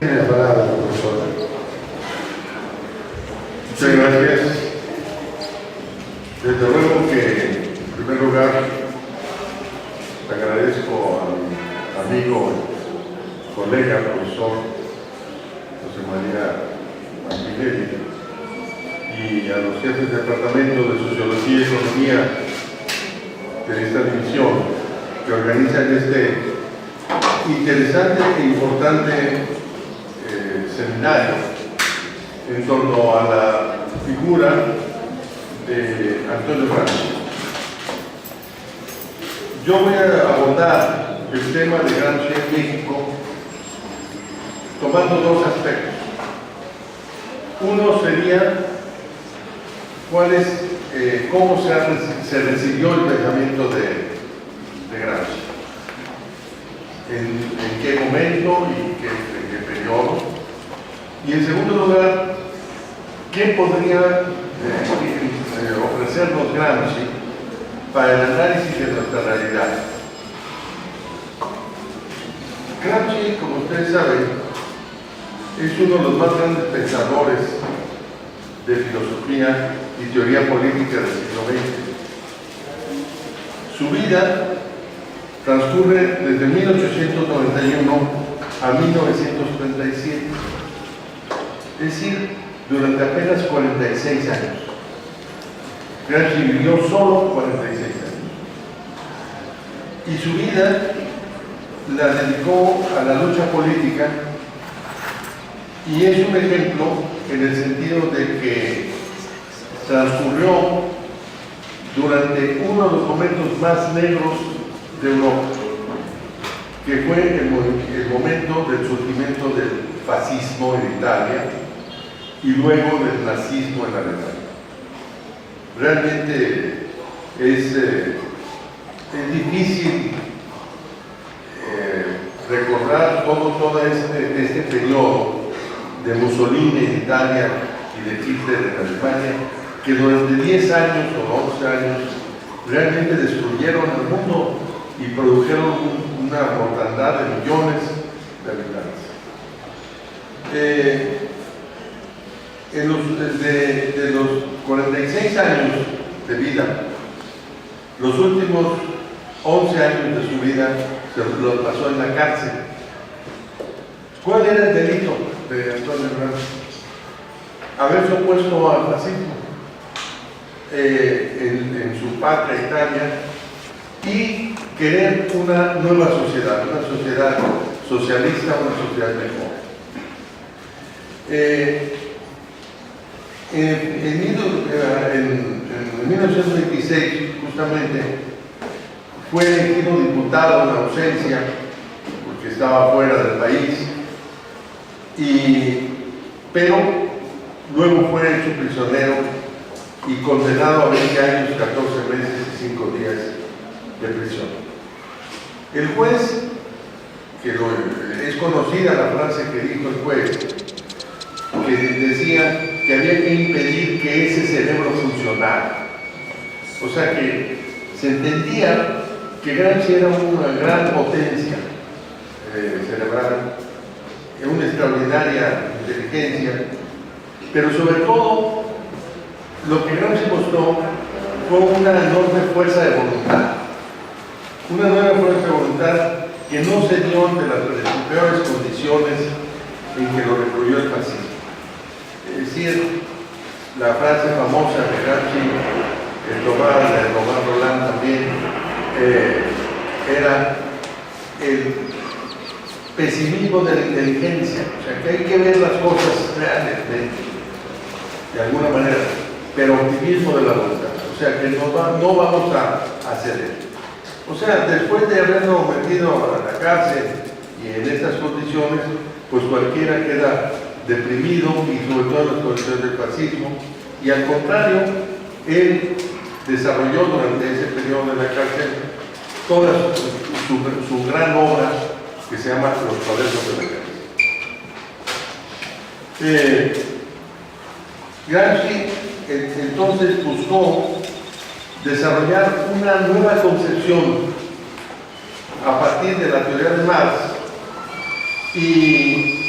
Tiene la palabra, profesor. Muchas gracias. Desde luego que, en primer lugar, le agradezco a mi amigo, colega, profesor José María Aguilera, y a los jefes de departamento de Sociología y Economía de esta división que organizan este interesante e importante seminario en torno a la figura de Antonio Gramsci. Yo voy a abordar el tema de Gramsci en México tomando dos aspectos. Uno sería cómo se recibió el pensamiento de Gramsci, en qué momento y en qué periodo. Y en segundo lugar, ¿qué podría ofrecernos Gramsci para el análisis de nuestra realidad? Gramsci, como ustedes saben, es uno de los más grandes pensadores de filosofía y teoría política del siglo XX. Su vida transcurre desde 1891 a 1937, es decir, durante apenas 46 años. Gramsci vivió solo 46 años. Y su vida la dedicó a la lucha política, y es un ejemplo en el sentido de que transcurrió durante uno de los momentos más negros de Europa, que fue el momento del surgimiento del fascismo en Italia y luego del nazismo en Alemania. Realmente es difícil recordar todo este periodo de Mussolini en Italia y de Hitler en Alemania, que durante 10 años o 11 años realmente destruyeron el mundo y produjeron una mortandad de millones de habitantes. De los 46 años de vida, los últimos 11 años de su vida se los pasó en la cárcel. ¿Cuál era el delito de Antonio Gramsci? Haberse opuesto al fascismo en su patria Italia y querer una nueva sociedad, una sociedad socialista, una sociedad mejor. En 1926, justamente, fue elegido diputado en ausencia, porque estaba fuera del país, pero luego fue hecho prisionero y condenado a 20 años, 14 meses y 5 días de prisión. El juez, es conocida la frase que dijo el juez, que decía que había que impedir que ese cerebro funcionara. O sea que se entendía que Gramsci era una gran potencia cerebral, una extraordinaria inteligencia, pero sobre todo lo que Gramsci mostró fue una enorme fuerza de voluntad, una nueva fuerza de voluntad que no se dio ante las peores condiciones en que lo recluyó el fascismo. Es decir, la frase famosa de Gramsci, de Tomás Roland también, era el pesimismo de la inteligencia, o sea que hay que ver las cosas realmente, de alguna manera, pero optimismo de la voluntad, o sea que no vamos a ceder. O sea, después de haberlo metido a la cárcel y en estas condiciones, pues cualquiera queda deprimido, y sobre todo en las condiciones del fascismo, y al contrario, él desarrolló durante ese periodo de la cárcel toda su gran obra que se llama Los Cuadernos de la Cárcel. Gramsci entonces buscó desarrollar una nueva concepción a partir de la teoría de Marx y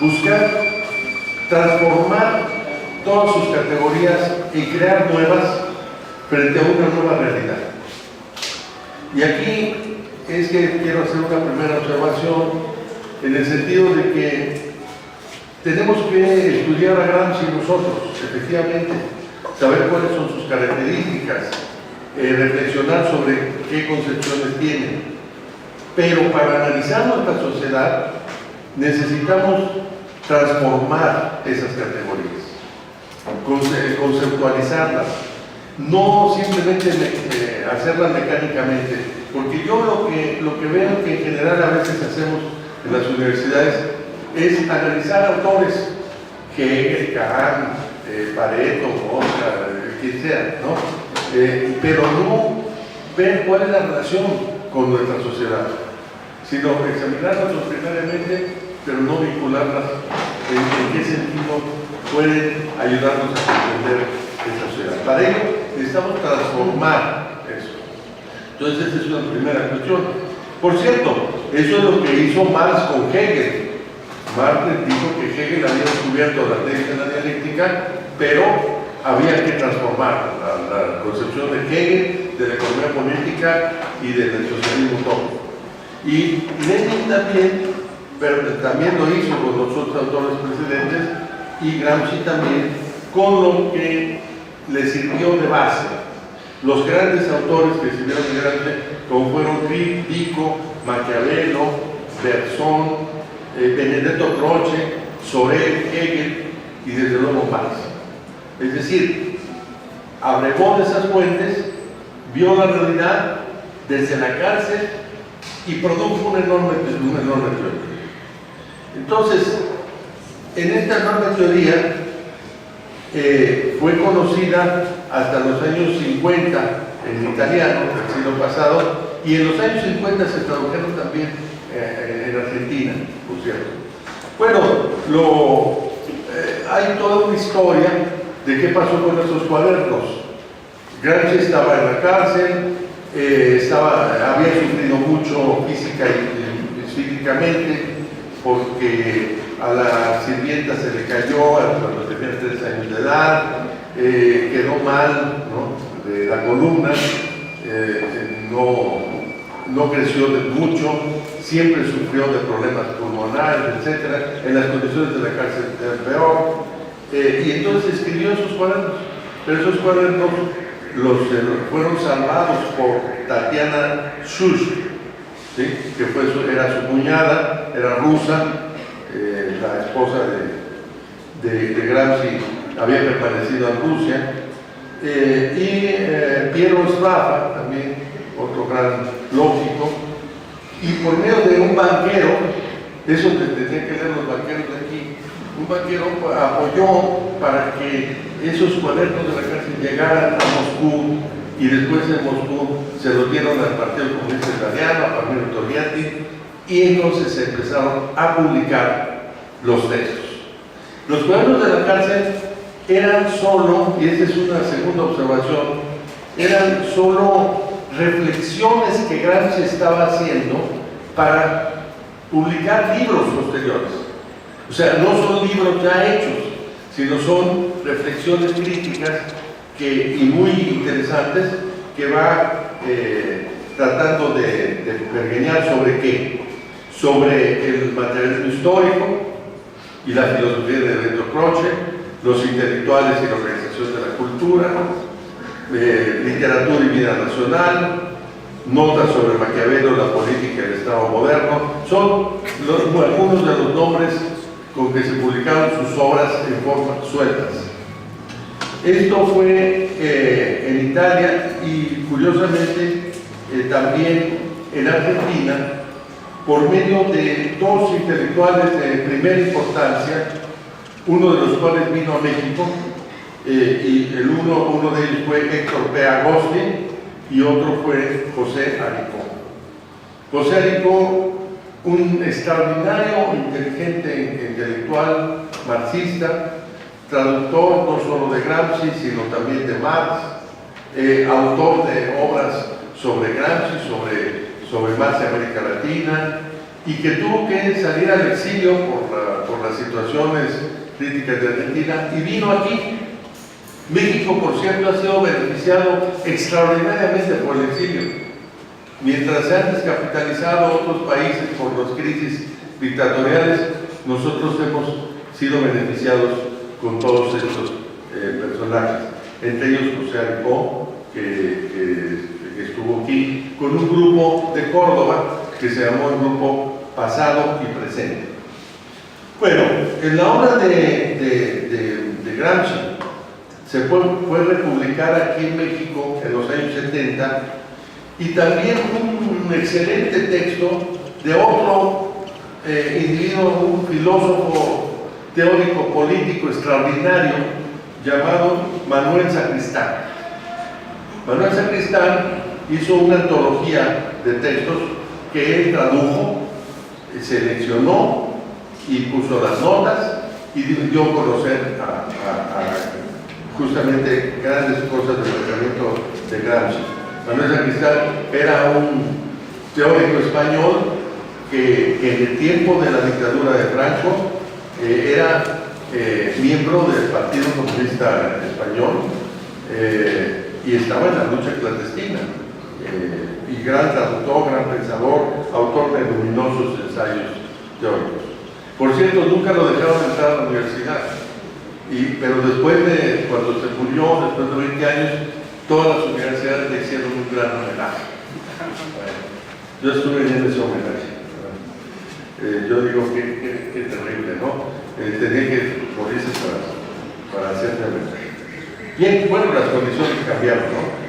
buscar transformar todas sus categorías y crear nuevas frente a una nueva realidad. Y aquí es que quiero hacer una primera observación en el sentido de que tenemos que estudiar a Gramsci nosotros, efectivamente, saber cuáles son sus características, reflexionar sobre qué concepciones tiene. Pero para analizar nuestra sociedad necesitamos transformar esas categorías, conceptualizarlas, no simplemente hacerlas mecánicamente, porque yo lo que veo que en general a veces hacemos en las universidades es analizar autores, Hegel, Kant, Pareto, Mosca, quien sea, ¿no? Pero no ver cuál es la relación con nuestra sociedad, sino examinarlas doctrinariamente, pero no vincularlas en qué sentido pueden ayudarnos a comprender esta sociedad. Para ello necesitamos transformar eso. Entonces esta es una primera cuestión. Por cierto, eso es lo que hizo Marx con Hegel. Marx dijo que Hegel había descubierto la tesis de la dialéctica, pero había que transformar la concepción de Hegel, de la economía política y del socialismo utópico. Y Lenin también, pero también lo hizo con los otros autores precedentes, y Gramsci también, con lo que le sirvió de base. Los grandes autores que sirvieron de Gramsci, como fueron Vico, Maquiavelo, Berzón, Benedetto Croce, Sorel, Hegel y desde luego Marx. Es decir, abrevó de esas fuentes, vio la realidad desde la cárcel y produjo una enorme teoría. Entonces, en esta enorme teoría fue conocida hasta los años 50 en italiano, del siglo pasado, y en los años 50 se tradujeron también en Argentina, por cierto. Bueno, hay toda una historia de qué pasó con esos cuadernos. Gramsci estaba en la cárcel, había sufrido mucho física y psíquicamente, porque a la sirvienta se le cayó cuando tenía 3 años de edad, quedó mal, ¿no?, de la columna, no creció de mucho, siempre sufrió de problemas pulmonares, etc. En las condiciones de la cárcel era peor, y entonces escribió esos cuadernos, pero esos cuadernos fueron salvados por Tatiana Schuch, ¿sí?, que era su cuñada, era rusa, la esposa de Gramsci había permanecido en Rusia, y Piero Sraffa, también otro gran lógico, y por medio de un banquero, eso que tendrían que leer los banqueros de aquí, un banquero apoyó para que esos cuadernos de la cárcel llegaran a Moscú, y después en Moscú se los dieron al Partido Comunista Italiano, a Palmiro Togliatti, y entonces se empezaron a publicar los textos. Los cuadernos de la cárcel eran solo, y esta es una segunda observación, eran solo reflexiones que Gramsci estaba haciendo para publicar libros posteriores. O sea, no son libros ya hechos, sino son reflexiones críticas y muy interesantes que va tratando de pergeñar sobre qué, sobre el materialismo histórico y la filosofía de Benedetto Croce, los intelectuales y la organización de la cultura, literatura y vida nacional, notas sobre Maquiavelo, la política y el Estado moderno. Son algunos de los nombres con que se publicaron sus obras en forma sueltas. Esto fue en Italia y curiosamente también en Argentina, por medio de 2 intelectuales de primera importancia, uno de los cuales vino a México, y uno de ellos fue Héctor P. Agosti y otro fue José Aricó. José Aricó, un extraordinario, inteligente intelectual marxista, traductor no solo de Gramsci, sino también de Marx, autor de obras sobre Gramsci, sobre Marx y América Latina, y que tuvo que salir al exilio por las situaciones críticas de Argentina y vino aquí. México, por cierto, ha sido beneficiado extraordinariamente por el exilio. Mientras se han descapitalizado otros países por las crisis dictatoriales, nosotros hemos sido beneficiados con todos estos personajes. Entre ellos José Aripó, que estuvo aquí, con un grupo de Córdoba que se llamó el Grupo Pasado y Presente. Bueno, en la obra de Gramsci se puede republicar aquí en México en los años 70 y también un excelente texto de otro individuo, un filósofo teórico político extraordinario llamado Manuel Sacristán. Manuel Sacristán hizo una antología de textos que él tradujo, seleccionó y puso las notas y dio a conocer justamente grandes cosas del pensamiento de Gramsci. Manuel Sacristán era un teórico español que en el tiempo de la dictadura de Franco era miembro del Partido Comunista Español y estaba en la lucha clandestina. Y gran traductor, gran pensador, autor de luminosos ensayos teóricos. Por cierto, nunca lo dejaron entrar a la universidad, pero después de, cuando se murió, después de 20 años, todas las universidades le hicieron un gran homenaje. Yo estuve en ese homenaje. Yo digo que terrible, ¿no? Tenía que morirse para hacerme homenaje. Bien, bueno, las condiciones cambiaron, ¿no?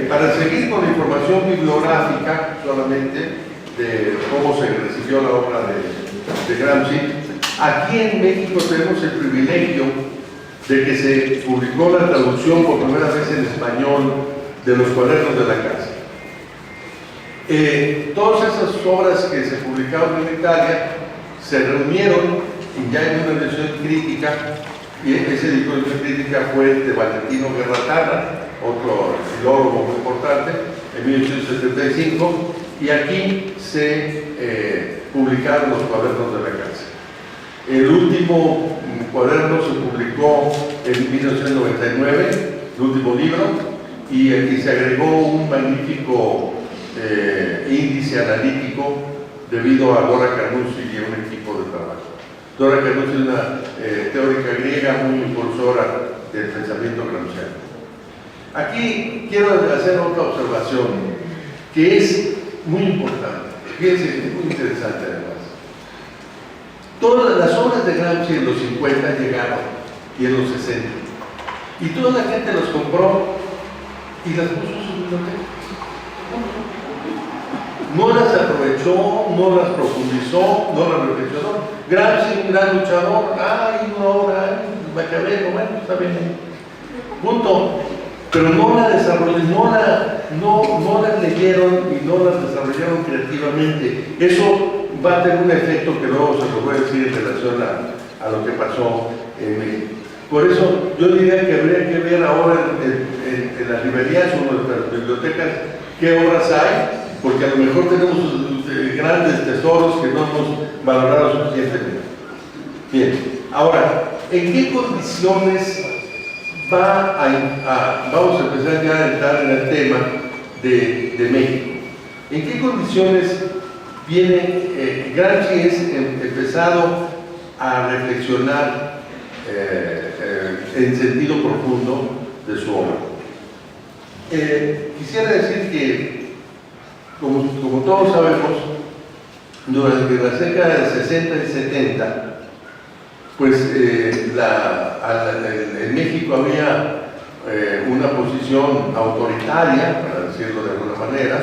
Para seguir con la información bibliográfica solamente de cómo se recibió la obra de Gramsci, aquí en México tenemos el privilegio de que se publicó la traducción por primera vez en español de los cuadernos de la casa. Todas esas obras que se publicaron en Italia se reunieron ya en una edición crítica, y esa edición crítica fue de Valentino Guerratana, otro filólogo muy importante, en 1875, y aquí se publicaron los cuadernos de la casa. El último cuaderno se publicó en 1999, el último libro, y se agregó un magnífico índice analítico debido a Dora Canuzzi y a un equipo de trabajo. Dora Canuzzi es una teórica griega muy impulsora del pensamiento gramsciano. Aquí quiero hacer otra observación que es muy importante, fíjense, es muy interesante además. Todas las obras de Gramsci en los 50 llegaron y en los 60, y toda la gente los compró y las puso en su biblioteca. No las aprovechó, no las profundizó, no las reflexionó. Gramsci, un gran luchador, una obra, Maquiavelo, bueno, está bien, punto. Pero no la desarrollaron, no las leyeron y no las desarrollaron creativamente. Eso va a tener un efecto que luego se lo voy a decir en relación a lo que pasó en México. Por eso yo diría que habría que ver ahora en las librerías o en las bibliotecas qué obras hay, porque a lo mejor tenemos grandes tesoros que no hemos valorado suficientemente. Bien, ahora, ¿en qué condiciones vamos a empezar ya a entrar en el tema de México? ¿En qué condiciones viene Gramsci empezado a reflexionar en sentido profundo de su obra? Quisiera decir que, como todos sabemos, durante las décadas de 60 y 70, pues en México había una posición autoritaria, para decirlo de alguna manera,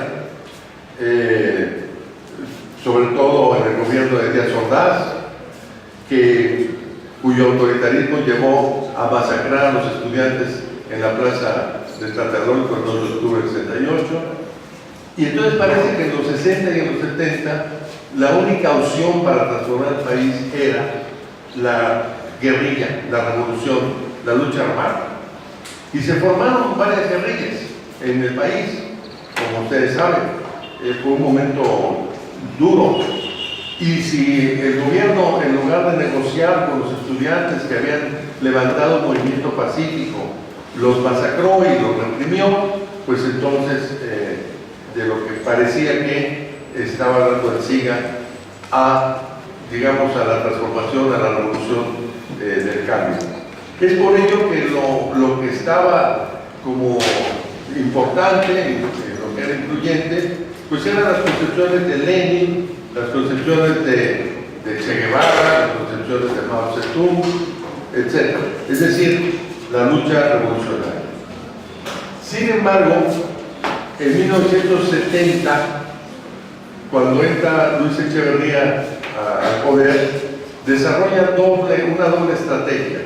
sobre todo en el gobierno de Díaz Ordaz, cuyo autoritarismo llevó a masacrar a los estudiantes en la plaza de Tlatelolco el 2 de octubre del 68. Y entonces parece que en los 60 y en los 70 la única opción para transformar el país era la guerrilla, la revolución, la lucha armada. Y se formaron varias guerrillas en el país, como ustedes saben. Fue un momento duro. Y si el gobierno, en lugar de negociar con los estudiantes que habían levantado un movimiento pacífico, los masacró y los reprimió, pues entonces de lo que parecía que estaba dando el siga a, digamos, a la transformación, a la revolución del cambio. Es por ello que lo que estaba como importante, lo que era influyente, pues eran las concepciones de Lenin, las concepciones de Che Guevara, las concepciones de Mao Zedong, etc. Es decir, la lucha revolucionaria. Sin embargo, en 1970, cuando entra Luis Echeverría al poder, desarrolla una doble estrategia.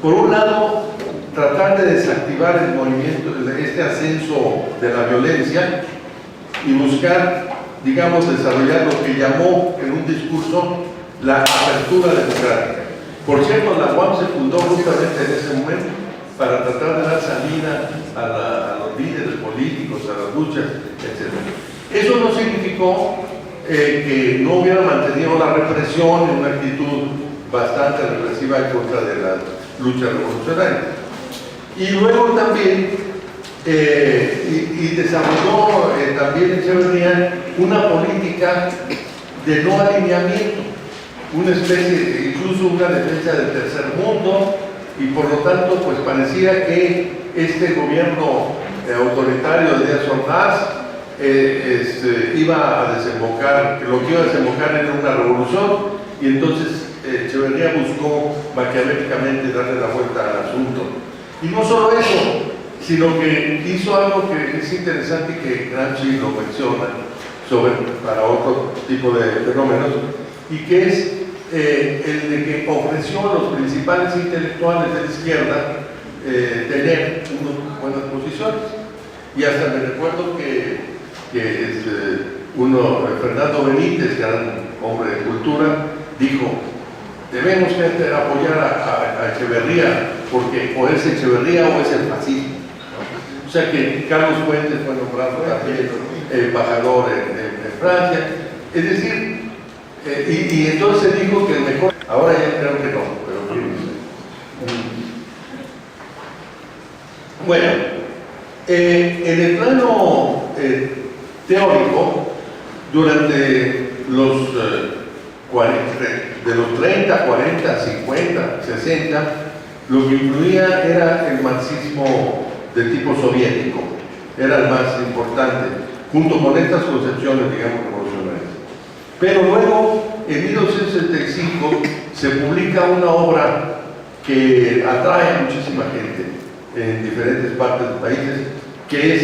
Por un lado, tratar de desactivar el movimiento, este ascenso de la violencia y buscar, digamos, desarrollar lo que llamó en un discurso la apertura democrática. Por cierto, la UAM se fundó justamente en ese momento para tratar de dar salida a los líderes políticos, a las luchas, etc. Eso no significó que no hubiera mantenido la represión en una actitud bastante represiva en contra de las luchas revolucionarias. Y luego también desarrolló también Echeverría una política de no alineamiento, una especie, incluso una defensa del tercer mundo, y por lo tanto pues parecía que este gobierno autoritario de Díaz Ordaz iba a desembocar, lo que iba a desembocar era una revolución, y entonces Echeverría buscó maquiavélicamente darle la vuelta al asunto. Y no solo eso, sino que hizo algo que es interesante y que Gramsci lo menciona para otro tipo de fenómenos, y que es el de que ofreció a los principales intelectuales de la izquierda tener unas buenas posiciones. Y hasta me recuerdo que Fernando Benítez, gran hombre de cultura, dijo: debemos apoyar a Echeverría, porque o es Echeverría o es el fascismo. O sea que Carlos Fuentes fue nombrado también embajador en Francia. Es decir, y entonces dijo que el mejor, ahora ya creo que no, pero bueno, en el plano teórico, durante los 30, 40, 50, 60, lo que influía era el marxismo de tipo soviético, era el más importante, junto con estas concepciones, digamos, revolucionarias. Pero luego, en 1965, se publica una obra que atrae a muchísima gente en diferentes partes del país, que es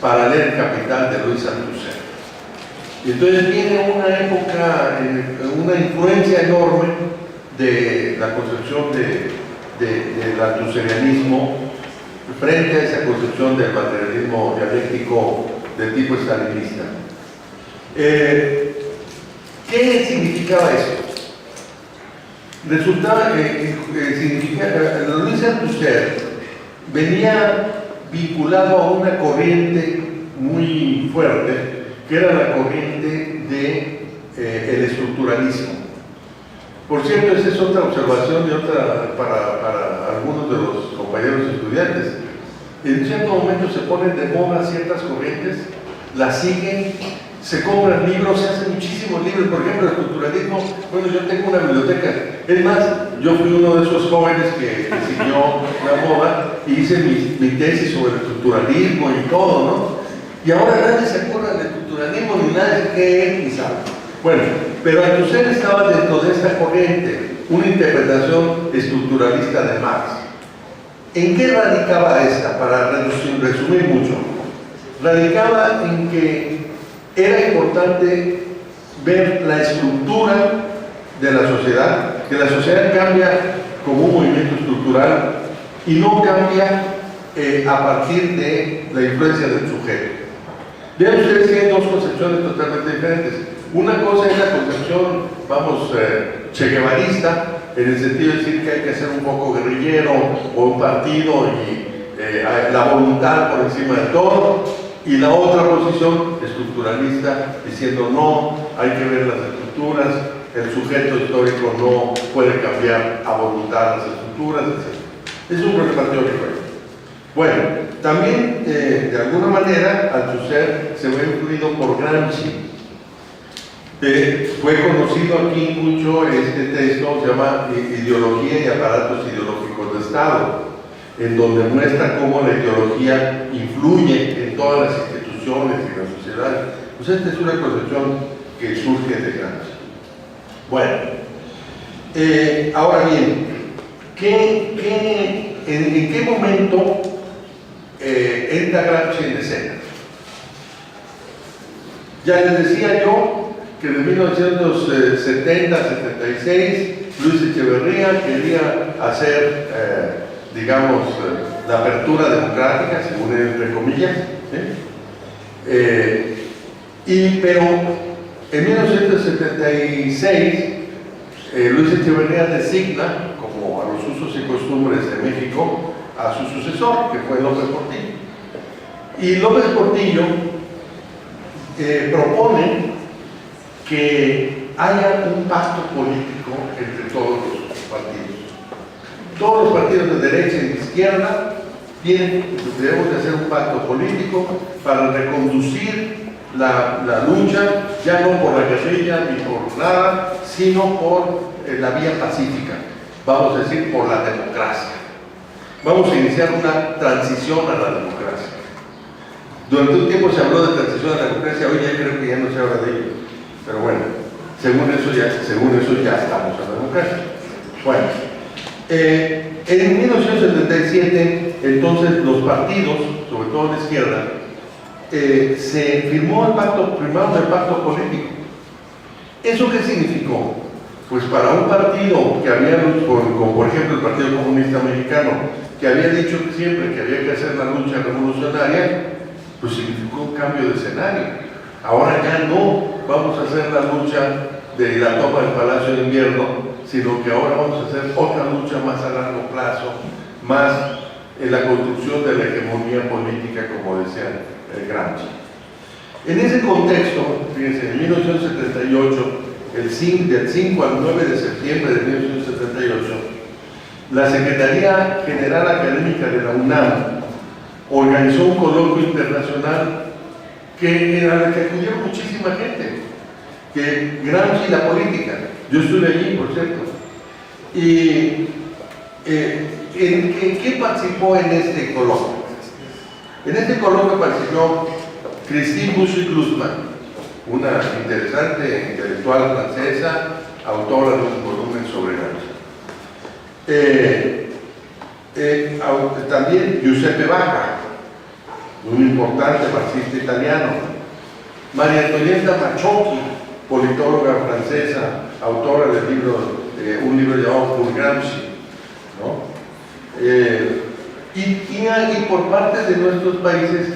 Para leer Capital, de Luis Althusser. Y entonces viene una época, una influencia enorme de la concepción del althusserianismo frente a esa concepción del materialismo dialéctico de tipo stalinista. ¿Qué significaba eso? Resultaba Luis Althusser venía vinculado a una corriente muy fuerte, que era la corriente del estructuralismo. Por cierto, esa es otra observación y otra para algunos de los compañeros estudiantes. En cierto momento se ponen de moda ciertas corrientes, las siguen, se compran libros, se hacen muchísimos libros. Por ejemplo, el estructuralismo, bueno, yo tengo una biblioteca. Es más, yo fui uno de esos jóvenes que siguió la moda y hice mi tesis sobre el estructuralismo y todo, ¿no? Y ahora nadie se acuerda del estructuralismo, ni nadie qué es, ni sabe. Bueno, pero Althusser estaba dentro de esta corriente, una interpretación estructuralista de Marx. ¿En qué radicaba esta? Para resumir mucho. Radicaba en que era importante ver la estructura de la sociedad, que la sociedad cambia como un movimiento estructural y no cambia a partir de la influencia del sujeto. Vean ustedes que hay dos concepciones totalmente diferentes. Una cosa es la concepción, vamos, cheguevarista, en el sentido de decir que hay que ser un poco guerrillero o un partido y la voluntad por encima de todo. y la otra posición estructuralista diciendo no, hay que ver las estructuras, el sujeto histórico no puede cambiar a voluntad las estructuras, etc. Es un problema teórico. Bueno, también de alguna manera Althusser se ve influido por Gramsci. Fue conocido aquí mucho este texto, se llama Ideología y aparatos ideológicos de Estado, en donde muestra cómo la ideología influye en todas las instituciones y la sociedad. Pues esta es una concepción que surge de Gramsci. Bueno, ahora bien, ¿en qué momento entra Gramsci en escena? Ya les decía yo que de 1970 a 76 Luis Echeverría quería hacer, digamos, la apertura democrática, según él, entre comillas, pero en 1976 Luis Echeverría designa, como a los usos y costumbres de México, a su sucesor, que fue López Portillo. Y López Portillo propone que haya un pacto político entre todos los partidos. Todos los partidos de derecha y de izquierda debemos de hacer un pacto político para reconducir la lucha, ya no por la guerrilla ni por nada, sino por la vía pacífica, vamos a decir por la democracia. Vamos a iniciar una transición a la democracia. Durante un tiempo se habló de transición a la democracia, hoy ya creo que ya no se habla de ello. Pero bueno, según eso ya estamos en la democracia. Bueno, en 1977, entonces los partidos, sobre todo la izquierda, se firmó el pacto, firmaron el pacto político. ¿Eso qué significó? Pues para un partido que había, como por ejemplo el Partido Comunista Mexicano, que había dicho siempre que había que hacer la lucha revolucionaria, pues significó un cambio de escenario. Ahora ya no vamos a hacer la lucha de la toma del Palacio de Invierno, sino que ahora vamos a hacer otra lucha más a largo plazo, más en la construcción de la hegemonía política, como decía Gramsci. En ese contexto, fíjense, en 1978, del 5 al 9 de septiembre de 1978, la Secretaría General Académica de la UNAM organizó un coloquio internacional en el que acudió muchísima gente, que Gramsci y la política. Yo estuve allí, por cierto. ¿Y qué participó en este coloquio? En este coloquio participó Christine Bouchy-Glusman, una interesante intelectual francesa, autora de un volumen sobre Gramsci. También Giuseppe Vacca, un importante marxista italiano. María Antonietta Maciocchi, politóloga francesa, autora del libro, un libro llamado Pour Gramsci, ¿no? Y por parte de nuestros países,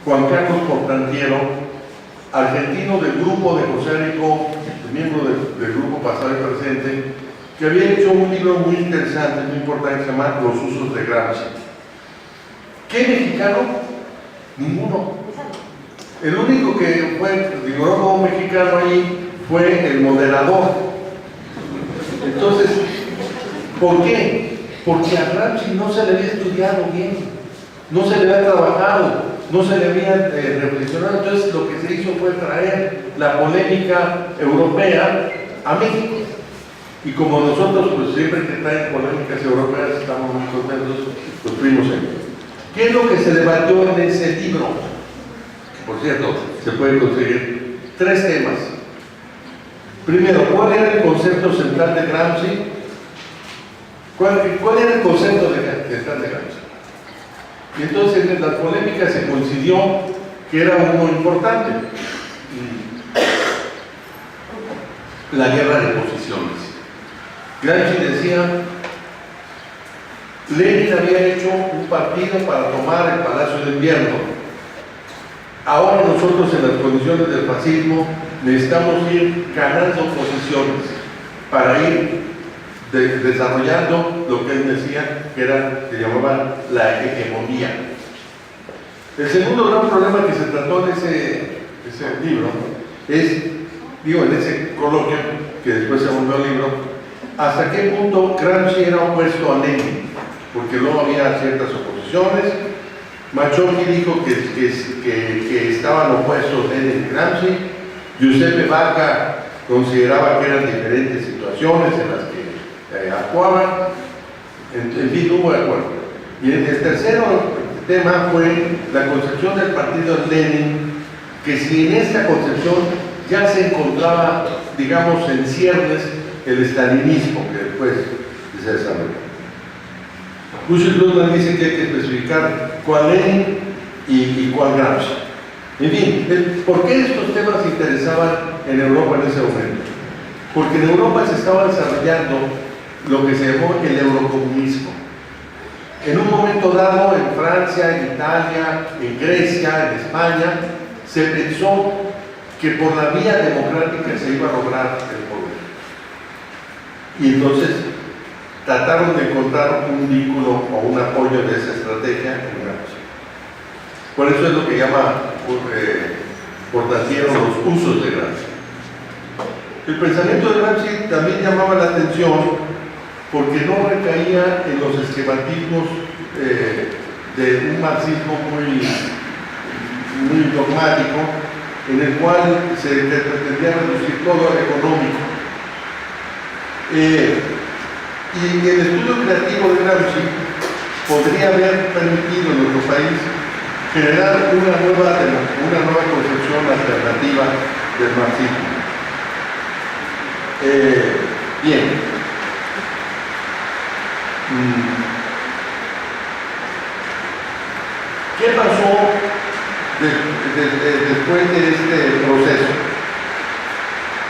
Juan Carlos Portantiero, argentino del grupo de José Rico, miembro del grupo Pasado y Presente, que había hecho un libro muy interesante, muy importante, que se llama Los usos de Gramsci. ¿Qué mexicano? Ninguno. El único que figuró como mexicano ahí fue el moderador. Entonces, ¿por qué? Porque a Gramsci no se le había estudiado bien, no se le había trabajado, no se le había reflexionado. Entonces lo que se hizo fue traer la polémica europea a México. Y como nosotros, pues siempre que traen polémicas europeas, estamos muy contentos, pues fuimos en. ¿Qué es lo que se debatió en ese libro? Por cierto, se puede conseguir 3 temas. Primero, ¿cuál era el concepto central de Gramsci? ¿Cuál era el concepto central de Gramsci? Y entonces en las polémicas se coincidió que era uno importante: la guerra de posiciones. Gramsci decía, Lenin había hecho un partido para tomar el Palacio de Invierno. Ahora nosotros, en las condiciones del fascismo, necesitamos ir ganando posiciones para ir desarrollando lo que él decía que llamaba la hegemonía. El segundo gran problema que se trató en ese libro es, en ese coloquio, que después se volvió libro, hasta qué punto Gramsci era opuesto a Lenin, porque luego había ciertas oposiciones. Mazzocchi dijo que estaban opuestos Lenin y Gramsci. Giuseppe Vacca consideraba que eran diferentes situaciones en las que actuaban. En fin, no hubo acuerdo. Y el tercero tema fue la concepción del partido de Lenin, que si en esta concepción ya se encontraba, digamos, en ciernes el estalinismo que después se desarrolló. Lushing dice que hay que especificar cuál Lenin y cuál Gramsci. En fin, ¿por qué estos temas interesaban en Europa en ese momento? Porque en Europa se estaba desarrollando lo que se llamó el eurocomunismo. En un momento dado, en Francia, en Italia, en Grecia, en España, se pensó que por la vía democrática se iba a lograr el poder. Y entonces trataron de encontrar un vínculo o un apoyo de esa estrategia en Gramsci. Por eso es lo que llama portancieron los usos de Gramsci. El pensamiento de Gramsci también llamaba la atención porque no recaía en los esquematismos de un marxismo muy dogmático, en el cual se pretendía reducir todo al económico. Y el estudio creativo de Gramsci podría haber permitido en nuestro país generar una nueva concepción alternativa del marxismo. Bien. ¿Qué pasó después de este proceso?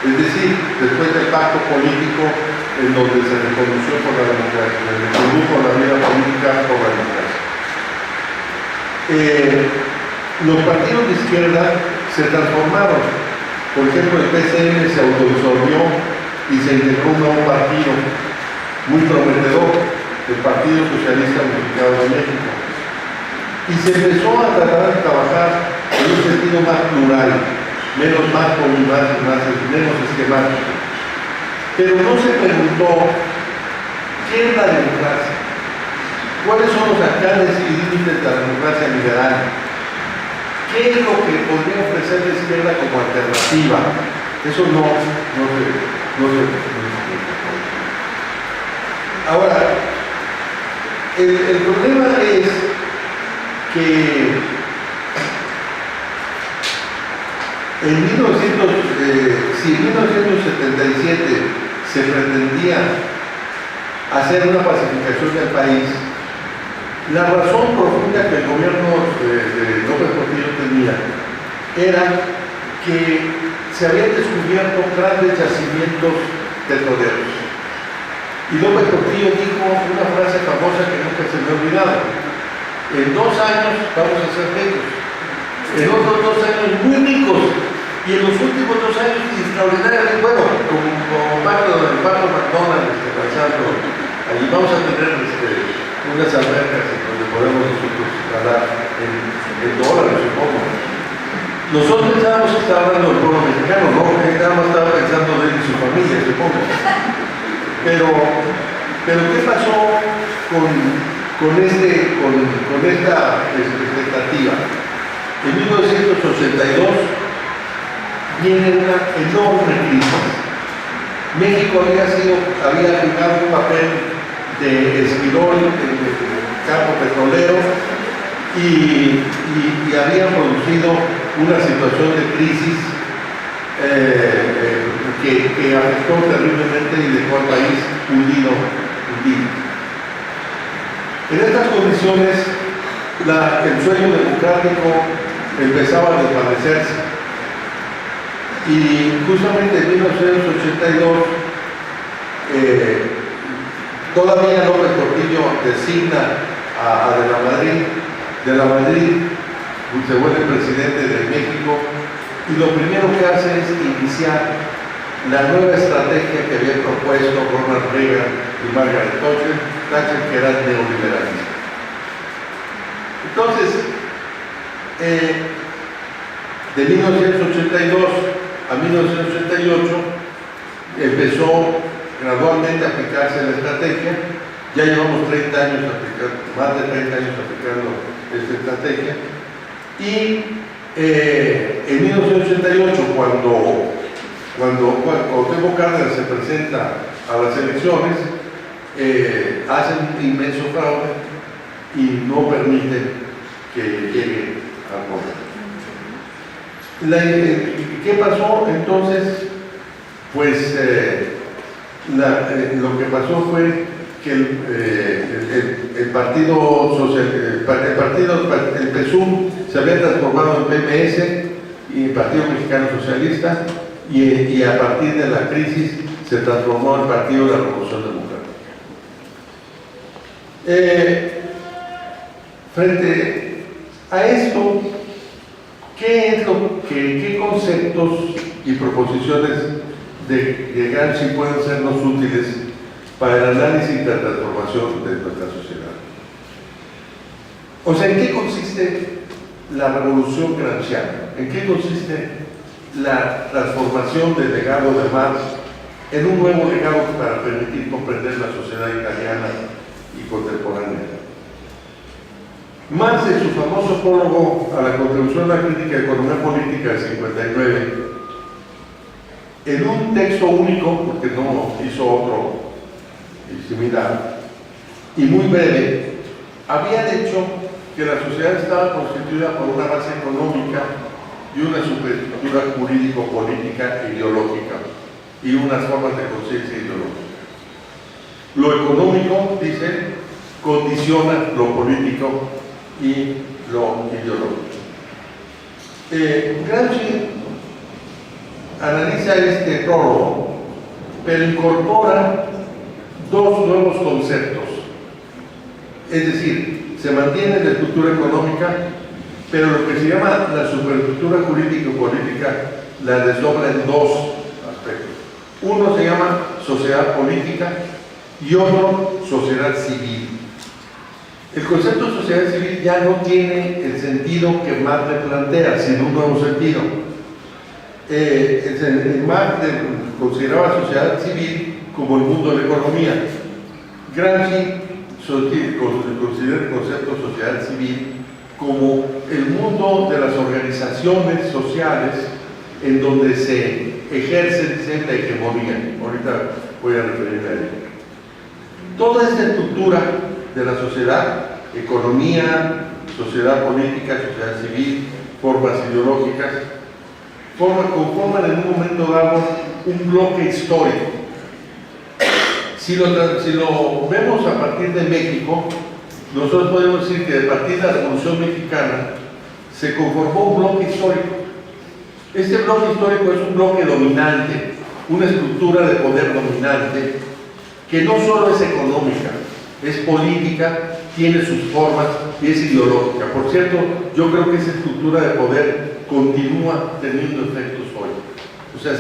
Es decir, después del pacto político en donde se reconoció por la democracia, se recondujo la vida política por la democracia. Los partidos de izquierda se transformaron. Por ejemplo, el PCM se autodisolvió y se integró un nuevo partido muy prometedor, el Partido Socialista Unificado de México. Y se empezó a tratar de trabajar en un sentido más plural, menos menos esquemático. Pero no se preguntó qué es la democracia, cuáles son los alcances y límites de la democracia liberal, qué es lo que podría ofrecer la izquierda como alternativa. Eso no se Ahora, el problema es que si en 1977 se pretendía hacer una pacificación del país, la razón profunda que el gobierno de López Portillo tenía era que se habían descubierto grandes yacimientos petroleros. Y López Portillo dijo una frase famosa que nunca se me ha olvidado: en 2 años vamos a ser ricos, en otros 2 años muy ricos, y en los últimos 2 años extraordinariamente, bueno, como McDonald's pasando, allí vamos a tener unas albercas donde podemos nosotros ganar en dólares, supongo. Nosotros pensábamos que estaba hablando del pueblo mexicano, no, porque nada más estaba pensando de él y su familia, supongo. Pero ¿qué pasó con esta expectativa? En 1982 viene una enorme crisis. México había jugado un papel de esquirol en el campo petrolero y había producido una situación de crisis que afectó terriblemente y dejó al país hundido. En estas condiciones, el sueño democrático empezaba a desvanecerse. Y justamente en 1982, todavía López Portillo designa a De la Madrid se vuelve presidente de México, y lo primero que hace es iniciar la nueva estrategia que había propuesto Ronald Reagan y Margaret Thatcher, que era el neoliberalismo. Entonces, De 1982 a 1988 empezó gradualmente a aplicarse la estrategia. Ya llevamos 30 años más de 30 años aplicando esta estrategia. Y en 1988, cuando Cuauhtémoc Cárdenas se presenta a las elecciones, hace un inmenso fraude y no permite que llegue al poder. ¿Qué pasó entonces? Pues lo que pasó fue que el PSUV se había transformado en PMS y Partido Mexicano Socialista, y a partir de la crisis se transformó en Partido de la Revolución Democrática. Frente a esto, ¿qué conceptos y proposiciones de Gramsci pueden sernos útiles para el análisis de la transformación de nuestra sociedad? O sea, ¿en qué consiste la revolución gramsciana? ¿En qué consiste la transformación del legado de Marx en un nuevo legado para permitir comprender la sociedad italiana y contemporánea? Marx, en su famoso prólogo a la contribución a la crítica de economía política del 59, en un texto único, porque no hizo otro similar, y muy breve, había dicho que la sociedad estaba constituida por una base económica y una superestructura jurídico-política e ideológica, y unas formas de conciencia ideológica. Lo económico, dice, condiciona lo político y lo ideológico. Gramsci analiza este prólogo, pero incorpora dos nuevos conceptos. Es decir, se mantiene la estructura económica, pero lo que se llama la superestructura jurídico-política la desdobla en dos aspectos. Uno se llama sociedad política y otro sociedad civil. El concepto de sociedad civil ya no tiene el sentido que Marx le plantea, sino un nuevo sentido. Marx consideraba sociedad civil como el mundo de la economía. Gramsci considera el concepto de sociedad civil como el mundo de las organizaciones sociales en donde se ejerce, dice, la hegemonía. Ahorita voy a referirme a ello. Toda esta estructura de la sociedad, economía, sociedad política, sociedad civil, formas ideológicas, conforman en un momento dado un bloque histórico. Si lo vemos a partir de México, nosotros podemos decir que a partir de la Revolución Mexicana se conformó un bloque histórico. Este bloque histórico es un bloque dominante, una estructura de poder dominante que no solo es económica, es política, tiene sus formas y es ideológica. Por cierto, yo creo que esa estructura de poder continúa teniendo efectos hoy. O sea,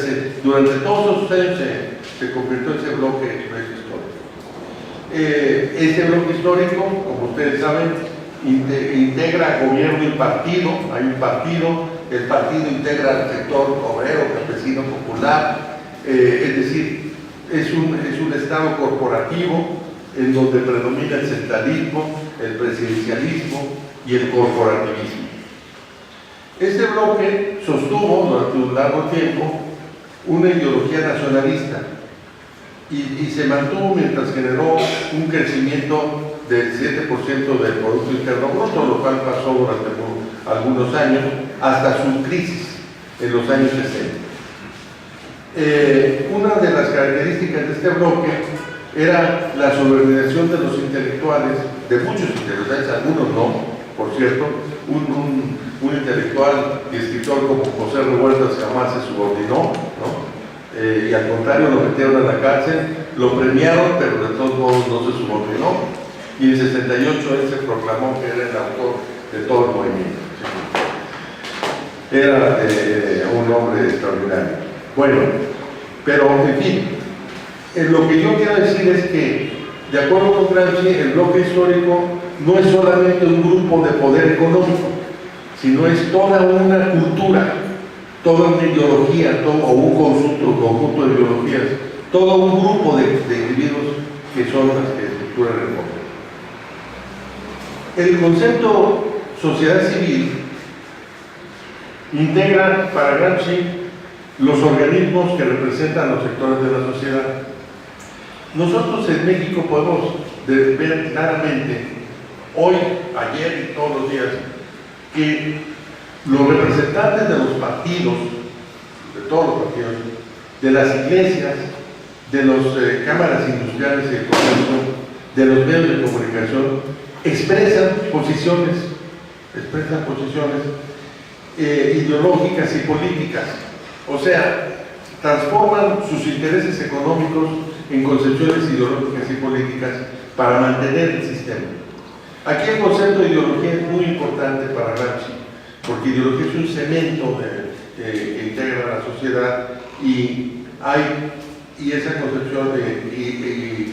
durante todos esos años se convirtió en ese bloque histórico. Este bloque histórico, como ustedes saben, integra gobierno y partido. Hay un partido, el partido integra al sector obrero, campesino, popular, es decir, es un estado corporativo en donde predomina el centralismo, el presidencialismo y el corporativismo. Este bloque sostuvo durante un largo tiempo una ideología nacionalista y se mantuvo mientras generó un crecimiento del 7% del Producto Interno Bruto, lo cual pasó durante algunos años hasta su crisis en los años 60. Una de las características de este bloque era la subordinación de los intelectuales, de muchos intelectuales, algunos no, por cierto. Un intelectual y escritor como José Revueltas jamás se subordinó, ¿no? Y al contrario lo metieron a la cárcel, lo premiaron, pero de todos modos no se subordinó, y en 68 él se proclamó que era el autor de todo el movimiento. Era un hombre extraordinario. Bueno, pero en fin, lo que yo quiero decir es que, de acuerdo con Gramsci, el bloque histórico no es solamente un grupo de poder económico, sino es toda una cultura, toda una ideología, o un conjunto de ideologías, todo un grupo de individuos que son las que estructuran el mundo. El concepto sociedad civil integra para Gramsci los organismos que representan los sectores de la sociedad. Nosotros en México podemos ver claramente, hoy, ayer y todos los días, que los representantes de los partidos, de todos los partidos, de las iglesias, de las cámaras industriales y económicas, de los medios de comunicación, expresan posiciones ideológicas y políticas. O sea, transforman sus intereses económicos en concepciones ideológicas y políticas para mantener el sistema. Aquí el concepto de ideología es muy importante para Gramsci, porque ideología es un cemento que integra la sociedad y esa concepción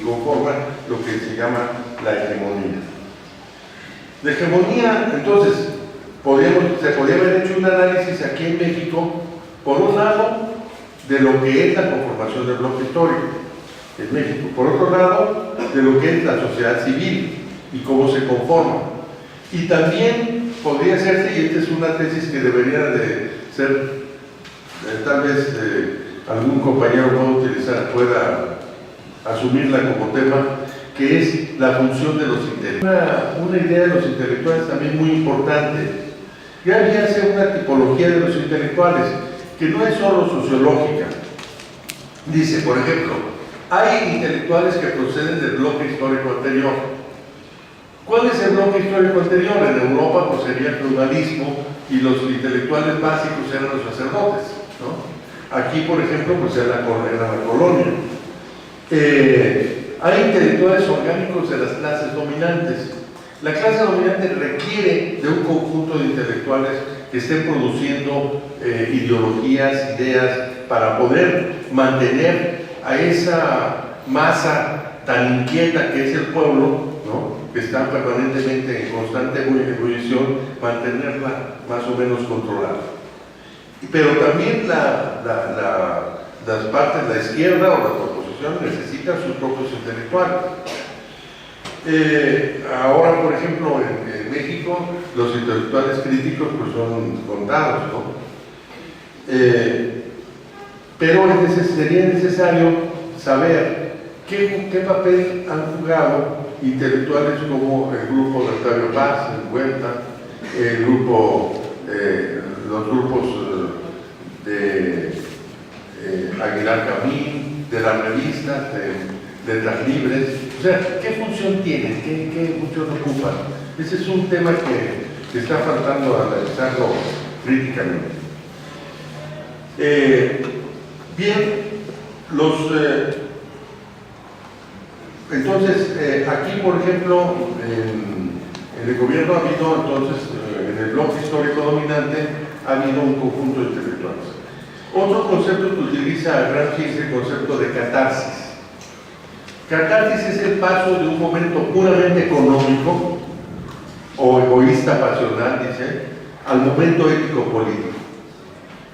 conforma lo que se llama la hegemonía. La hegemonía, entonces, se podría haber hecho un análisis aquí en México, por un lado, de lo que es la conformación del bloque histórico en México, por otro lado, de lo que es la sociedad civil y cómo se conforma. Y también podría hacerse, y esta es una tesis que debería de ser, tal vez algún compañero pueda asumirla como tema, que es la función de los intelectuales. Una idea de los intelectuales también muy importante. Gramsci hace una tipología de los intelectuales que no es solo sociológica. Dice, por ejemplo, hay intelectuales que proceden del bloque histórico anterior. ¿Cuál es el bloque histórico anterior? En Europa pues sería el feudalismo y los intelectuales básicos eran los sacerdotes, ¿no? Aquí, por ejemplo, pues era la colonia. Hay intelectuales orgánicos de las clases dominantes. La clase dominante requiere de un conjunto de intelectuales que estén produciendo ideologías, ideas, para poder mantener a esa masa tan inquieta que es el pueblo, ¿no?, que está permanentemente en constante ebullición, mantenerla más o menos controlada. Pero también las partes de la izquierda o la oposición necesitan sus propios intelectuales. Ahora, por ejemplo, en México, los intelectuales críticos pues son contados, ¿no? Pero sería necesario saber qué papel han jugado intelectuales como el grupo de Octavio Paz, en Huerta, los grupos de Aguilar Camín, de las revistas, de Letras Libres. O sea, ¿qué función tienen? ¿Qué función ocupan? Ese es un tema que está faltando analizarlo críticamente. Bien, entonces, aquí, por ejemplo, en el gobierno ha habido, entonces, en el bloque histórico dominante, ha habido un conjunto de intelectuales. Otro concepto que utiliza Gramsci es el concepto de catarsis. Catarsis es el paso de un momento puramente económico o egoísta pasional, dice, al momento ético-político.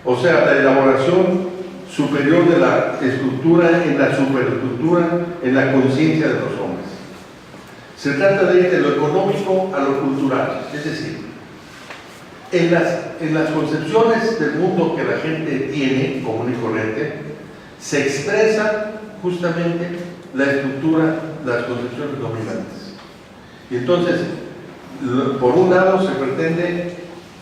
O sea, la elaboración superior de la estructura en la superestructura, en la conciencia de los hombres. Se trata de ir de lo económico a lo cultural, es decir, en las concepciones del mundo que la gente tiene, común y corriente, se expresa justamente la estructura, las concepciones dominantes. Y entonces, por un lado se pretende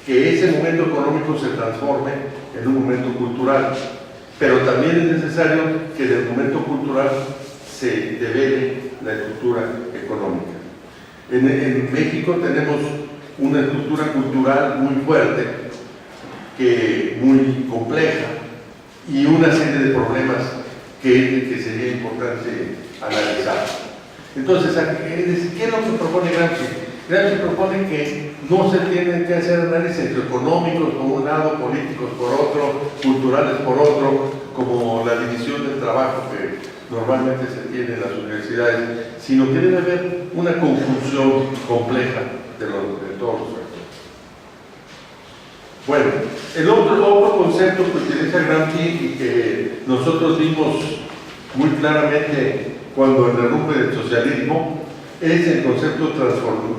que ese momento económico se transforme en un momento cultural, pero también es necesario que del momento cultural se devele la estructura económica. En México tenemos una estructura cultural muy fuerte, muy compleja, y una serie de problemas que sería importante analizar. Entonces, ¿qué es lo que propone Gramsci? Gramsci propone que no se tiene que hacer análisis económicos por un lado, políticos por otro, culturales por otro, como la división del trabajo que normalmente se tiene en las universidades, sino que debe haber una conjunción compleja de todos los factores. Bueno, el otro concepto que utiliza Gramsci y que nosotros vimos muy claramente cuando el derrumbe del socialismo es el concepto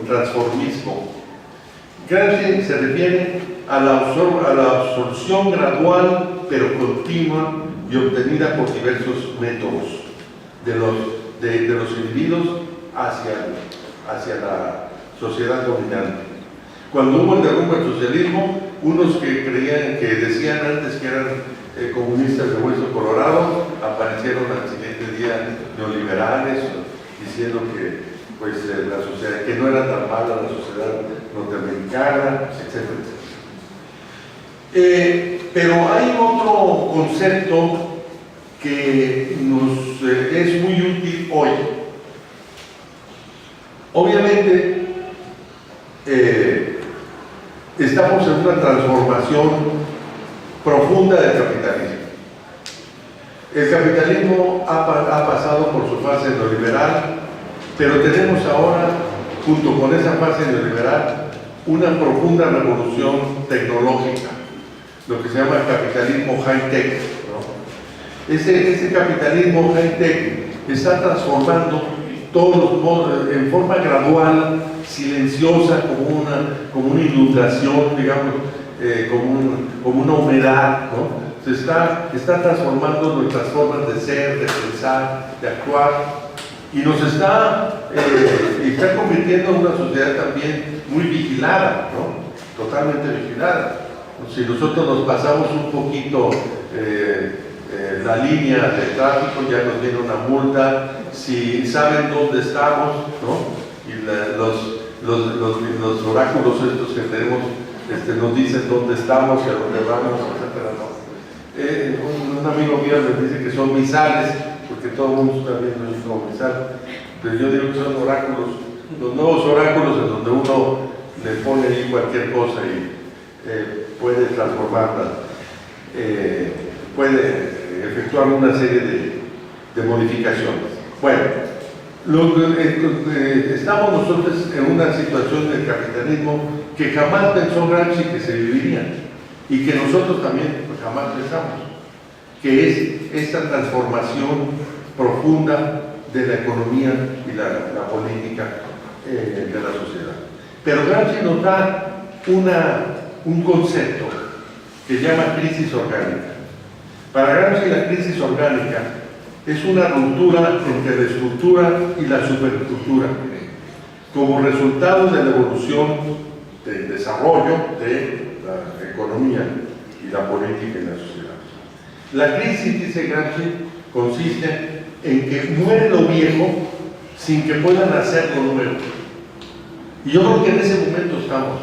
transformismo. Gramsci se refiere a la absorción gradual pero continua y obtenida por diversos métodos de los individuos hacia la sociedad dominante. Cuando hubo el derrumbe del socialismo, unos que decían antes que eran comunistas de hueso colorado, aparecieron al siguiente día neoliberales, diciendo que pues, la sociedad, que no era tan mala la sociedad norteamericana, etc. Pero hay otro concepto que nos es muy útil hoy. Obviamente, estamos en una transformación profunda del capitalismo. El capitalismo ha pasado por su fase neoliberal, pero tenemos ahora, junto con esa fase neoliberal, una profunda revolución tecnológica, lo que se llama capitalismo high-tech, ¿no? Ese capitalismo high-tech está transformando todos los modos en forma gradual, silenciosa, como una inundación, digamos, como una humedad, ¿no? Se está transformando nuestras formas de ser, de pensar, de actuar, y nos está convirtiendo en una sociedad también muy vigilada, ¿no? Totalmente vigilada. Si nosotros nos pasamos un poquito la línea de tráfico, ya nos viene una multa. Si saben dónde estamos, ¿no? Y los oráculos estos que tenemos nos dicen dónde estamos y a dónde vamos, etc. ¿no? Un amigo mío me dice que son misales, porque todo el mundo está viendo eso como misal, pero yo digo que son oráculos, los nuevos oráculos en donde uno le pone ahí cualquier cosa y puede transformarla, puede efectuar una serie de modificaciones. Bueno, estamos nosotros en una situación del capitalismo que jamás pensó Gramsci que se viviría y que nosotros también pues, jamás pensamos, que es esta transformación profunda de la economía y la política de la sociedad. Pero Gramsci nos da un concepto que llama crisis orgánica. Para Gramsci la crisis orgánica es una ruptura entre la estructura y la superestructura, como resultado de la evolución del desarrollo de la economía y la política y la sociedad. La crisis, dice Gramsci, consiste en que muere lo viejo sin que pueda nacer lo nuevo. Y yo creo que en ese momento estamos,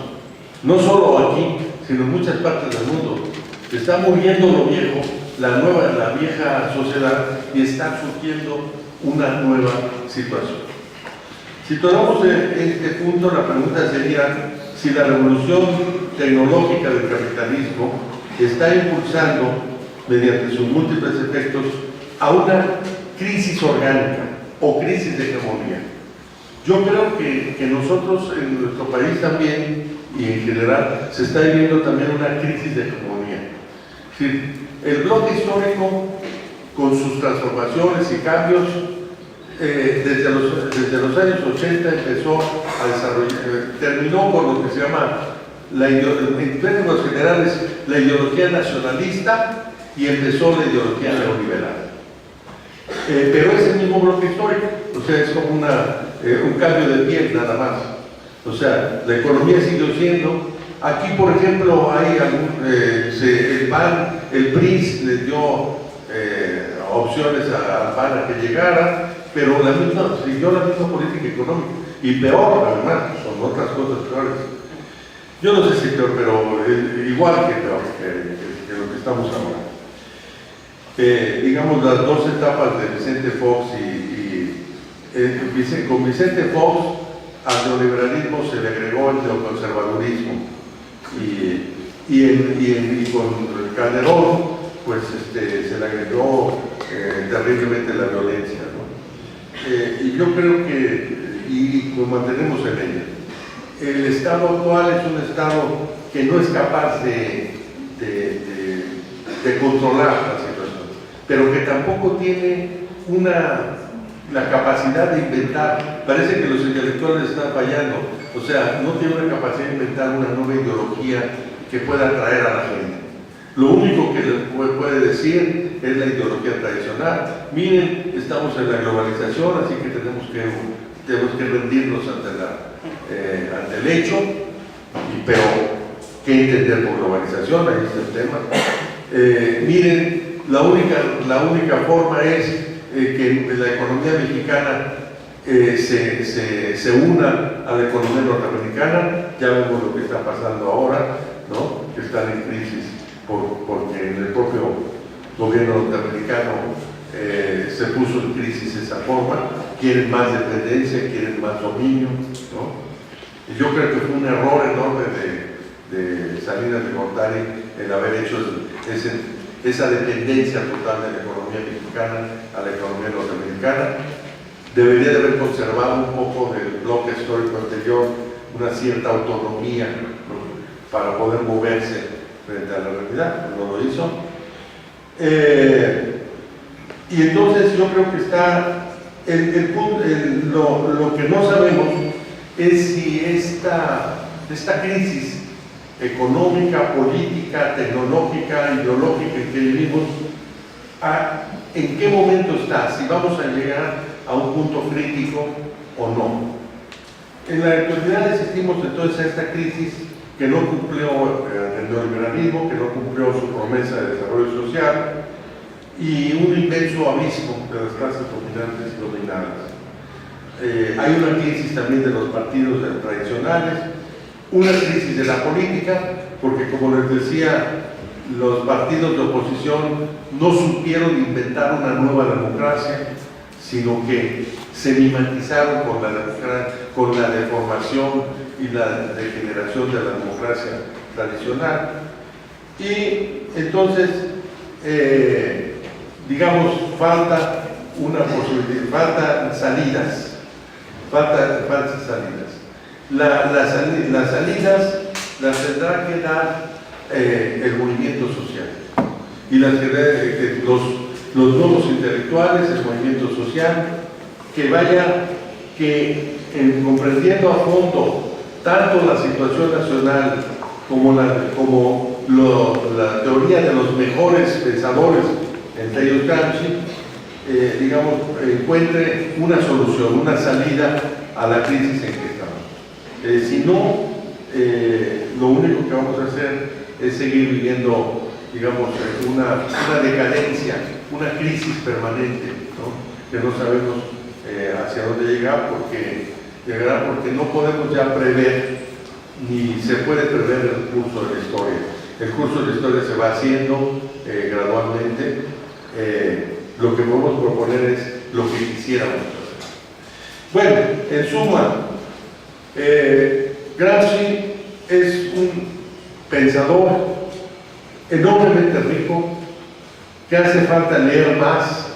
no solo aquí, sino en muchas partes del mundo. Está muriendo lo viejo, la vieja sociedad, y está surgiendo una nueva situación. Si tomamos este punto, la pregunta sería si la revolución tecnológica del capitalismo está impulsando, mediante sus múltiples efectos, a una crisis orgánica o crisis de hegemonía. Yo creo que nosotros en nuestro país también, y en general, se está viviendo también una crisis de hegemonía. Es decir, el bloque histórico, con sus transformaciones y cambios, desde los años 80 empezó a desarrollar, terminó por lo que se llama, en términos generales, la ideología nacionalista, y empezó la ideología neoliberal. Pero es el mismo bloque histórico, o sea, es como un cambio de piel nada más. O sea, la economía siguió siendo. Aquí, por ejemplo, hay el PAN, el PRI les dio opciones al PAN a que llegara, pero siguió la misma política económica. Y peor, además, son otras cosas peores. Yo no sé si peor, pero igual que peor que lo que estamos ahora. Digamos, las dos etapas de Vicente Fox con Vicente Fox al neoliberalismo se le agregó el neoconservadurismo y con Calderón pues se le agregó terriblemente la violencia, ¿no? Y yo creo que nos mantenemos en ella. el Estado actual es un Estado que no es capaz de controlar la situación, pero que tampoco tiene la capacidad de inventar. Parece que los intelectuales están fallando, o sea, no tiene una capacidad de inventar una nueva ideología que pueda atraer a la gente. Lo único que puede decir es la ideología tradicional. Miren, estamos en la globalización, así que tenemos que rendirnos ante el hecho, pero ¿qué entender por globalización? Ahí está el tema. Miren, la única forma es que la economía mexicana se una a la economía norteamericana. Ya vemos lo que está pasando ahora, ¿no? Que están en crisis porque en el propio gobierno norteamericano se puso en crisis esa forma. Quieren más dependencia, quieren más dominio, ¿no? Y yo creo que fue un error enorme de Salinas de Gortari el haber hecho esa dependencia total de la economía mexicana a la economía norteamericana. Debería de haber conservado un poco del bloque histórico anterior, una cierta autonomía, ¿no? Para poder moverse frente a la realidad, no lo hizo. Y entonces yo creo que está lo que no sabemos es si esta crisis económica, política, tecnológica, ideológica en que vivimos, ¿en qué momento está? Si vamos a llegar a un punto crítico o no. En la actualidad asistimos entonces a esta crisis que no cumplió el neoliberalismo, que no cumplió su promesa de desarrollo social, y un inmenso abismo de las clases dominantes y dominadas. Hay una crisis también de los partidos tradicionales, una crisis de la política, porque como les decía, los partidos de oposición no supieron inventar una nueva democracia, sino que se mimetizaron con la deformación y la degeneración de la democracia tradicional. Y entonces, digamos, falta una posibilidad, faltan salidas. Las salidas las tendrá que dar el movimiento social y los nuevos intelectuales, el movimiento social, comprendiendo a fondo tanto la situación nacional como la teoría de los mejores pensadores, entre ellos Gramsci, encuentre una solución, una salida a la crisis en que estamos. Si no, lo único que vamos a hacer es seguir viviendo, una decadencia, una crisis permanente, ¿no? Que no sabemos hacia dónde llegará porque no podemos ya prever, ni se puede prever el curso de la historia. El curso de la historia se va haciendo gradualmente. Lo que podemos proponer es lo que quisiéramos hacer. Bueno, en suma, Gramsci es un pensador enormemente rico, que hace falta leer más,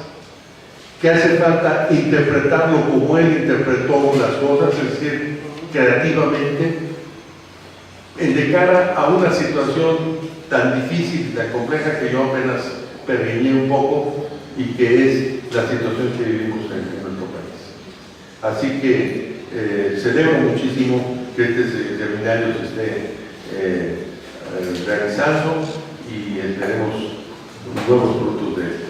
que hace falta interpretarlo como él interpretó las cosas, es decir, creativamente, de cara a una situación tan difícil y tan compleja que yo apenas pergeñé un poco, y que es la situación que vivimos en nuestro país. Así que celebro muchísimo que este seminario se esté realizando y esperemos nuevos frutos de